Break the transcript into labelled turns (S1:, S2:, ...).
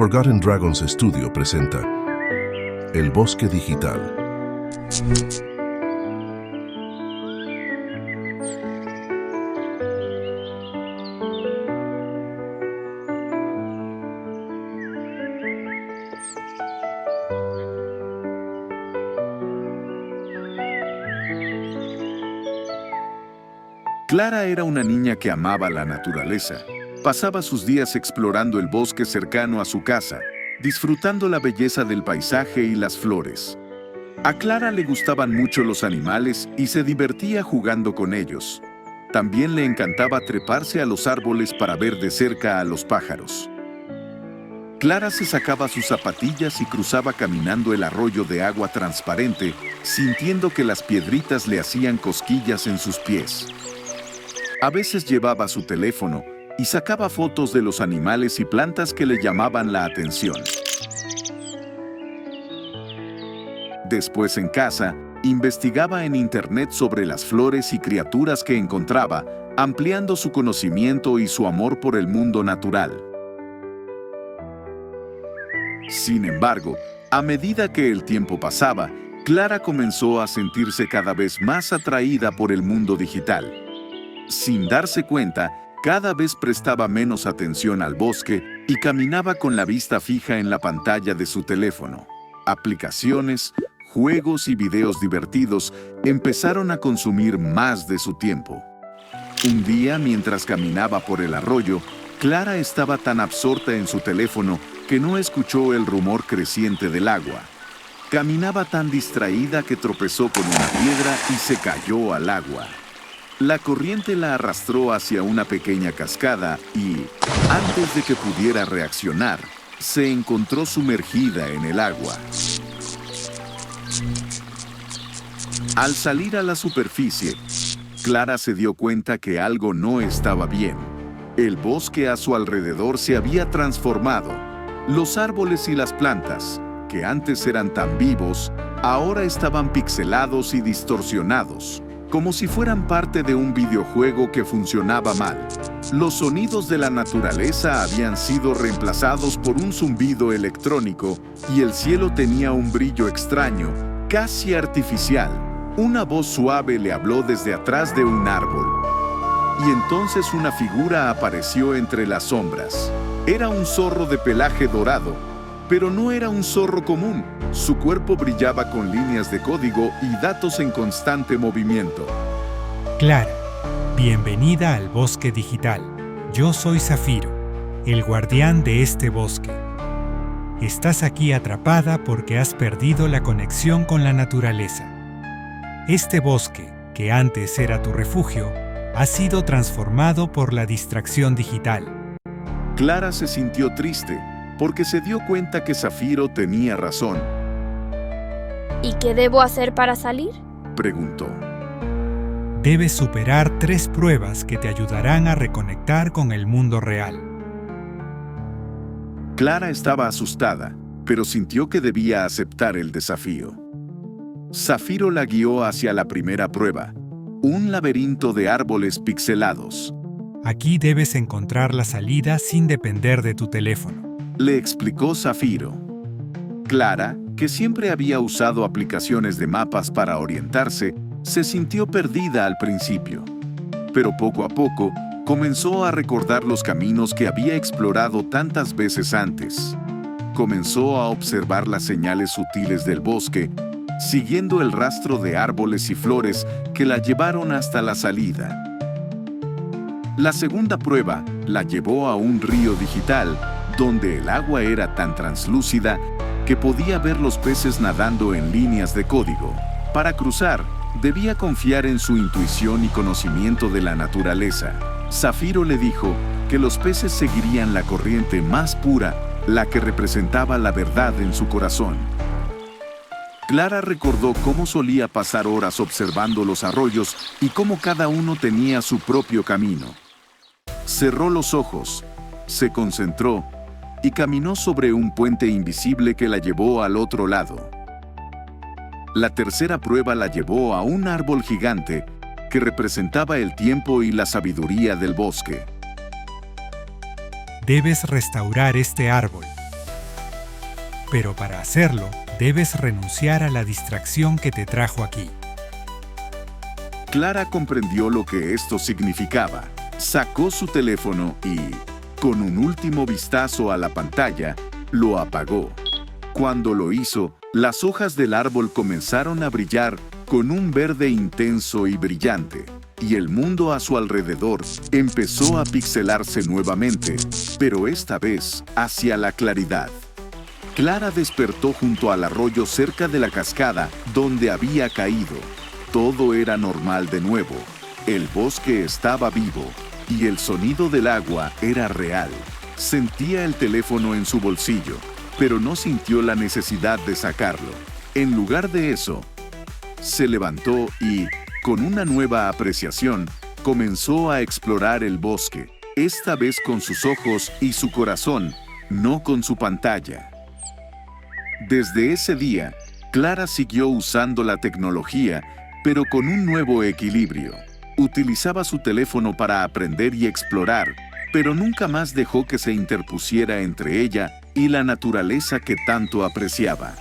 S1: Forgotten Dragons Studio presenta El Bosque Digital.
S2: Clara era una niña que amaba la naturaleza. Pasaba sus días explorando el bosque cercano a su casa, disfrutando la belleza del paisaje y las flores. A Clara le gustaban mucho los animales y se divertía jugando con ellos. También le encantaba treparse a los árboles para ver de cerca a los pájaros. Clara se sacaba sus zapatillas y cruzaba caminando el arroyo de agua transparente, sintiendo que las piedritas le hacían cosquillas en sus pies. A veces llevaba su teléfono y sacaba fotos de los animales y plantas que le llamaban la atención. Después en casa, investigaba en internet sobre las flores y criaturas que encontraba, ampliando su conocimiento y su amor por el mundo natural. Sin embargo, a medida que el tiempo pasaba, Clara comenzó a sentirse cada vez más atraída por el mundo digital. Sin darse cuenta, cada vez prestaba menos atención al bosque y caminaba con la vista fija en la pantalla de su teléfono. Aplicaciones, juegos y videos divertidos empezaron a consumir más de su tiempo. Un día, mientras caminaba por el arroyo, Clara estaba tan absorta en su teléfono que no escuchó el rumor creciente del agua. Caminaba tan distraída que tropezó con una piedra y se cayó al agua. La corriente la arrastró hacia una pequeña cascada y, antes de que pudiera reaccionar, se encontró sumergida en el agua. Al salir a la superficie, Clara se dio cuenta que algo no estaba bien. El bosque a su alrededor se había transformado. Los árboles y las plantas, que antes eran tan vivos, ahora estaban pixelados y distorsionados, como si fueran parte de un videojuego que funcionaba mal. Los sonidos de la naturaleza habían sido reemplazados por un zumbido electrónico y el cielo tenía un brillo extraño, casi artificial. Una voz suave le habló desde atrás de un árbol. Y entonces una figura apareció entre las sombras. Era un zorro de pelaje dorado, pero no era un zorro común. Su cuerpo brillaba con líneas de código y datos en constante movimiento.
S3: Clara, bienvenida al Bosque Digital. Yo soy Zafiro, el guardián de este bosque. Estás aquí atrapada porque has perdido la conexión con la naturaleza. Este bosque, que antes era tu refugio, ha sido transformado por la distracción digital.
S2: Clara se sintió triste porque se dio cuenta que Zafiro tenía razón.
S4: ¿Y qué debo hacer para salir?
S2: Preguntó.
S3: Debes superar 3 pruebas que te ayudarán a reconectar con el mundo real.
S2: Clara estaba asustada, pero sintió que debía aceptar el desafío. Zafiro la guió hacia la primera prueba, un laberinto de árboles pixelados.
S3: Aquí debes encontrar la salida sin depender de tu teléfono,
S2: le explicó Zafiro. Clara, que siempre había usado aplicaciones de mapas para orientarse, se sintió perdida al principio. Pero poco a poco, comenzó a recordar los caminos que había explorado tantas veces antes. Comenzó a observar las señales sutiles del bosque, siguiendo el rastro de árboles y flores que la llevaron hasta la salida. La segunda prueba la llevó a un río digital, donde el agua era tan translúcida que podía ver los peces nadando en líneas de código. Para cruzar, debía confiar en su intuición y conocimiento de la naturaleza. Zafiro le dijo que los peces seguirían la corriente más pura, la que representaba la verdad en su corazón. Clara recordó cómo solía pasar horas observando los arroyos y cómo cada uno tenía su propio camino. Cerró los ojos, se concentró y caminó sobre un puente invisible que la llevó al otro lado. La tercera prueba la llevó a un árbol gigante que representaba el tiempo y la sabiduría del bosque.
S3: Debes restaurar este árbol. Pero para hacerlo, debes renunciar a la distracción que te trajo aquí.
S2: Clara comprendió lo que esto significaba. Sacó su teléfono y, con un último vistazo a la pantalla, lo apagó. Cuando lo hizo, las hojas del árbol comenzaron a brillar con un verde intenso y brillante, y el mundo a su alrededor empezó a pixelarse nuevamente, pero esta vez hacia la claridad. Clara despertó junto al arroyo cerca de la cascada donde había caído. Todo era normal de nuevo. El bosque estaba vivo y el sonido del agua era real. Sentía el teléfono en su bolsillo, pero no sintió la necesidad de sacarlo. En lugar de eso, se levantó y, con una nueva apreciación, comenzó a explorar el bosque, esta vez con sus ojos y su corazón, no con su pantalla. Desde ese día, Clara siguió usando la tecnología, pero con un nuevo equilibrio. Utilizaba su teléfono para aprender y explorar, pero nunca más dejó que se interpusiera entre ella y la naturaleza que tanto apreciaba.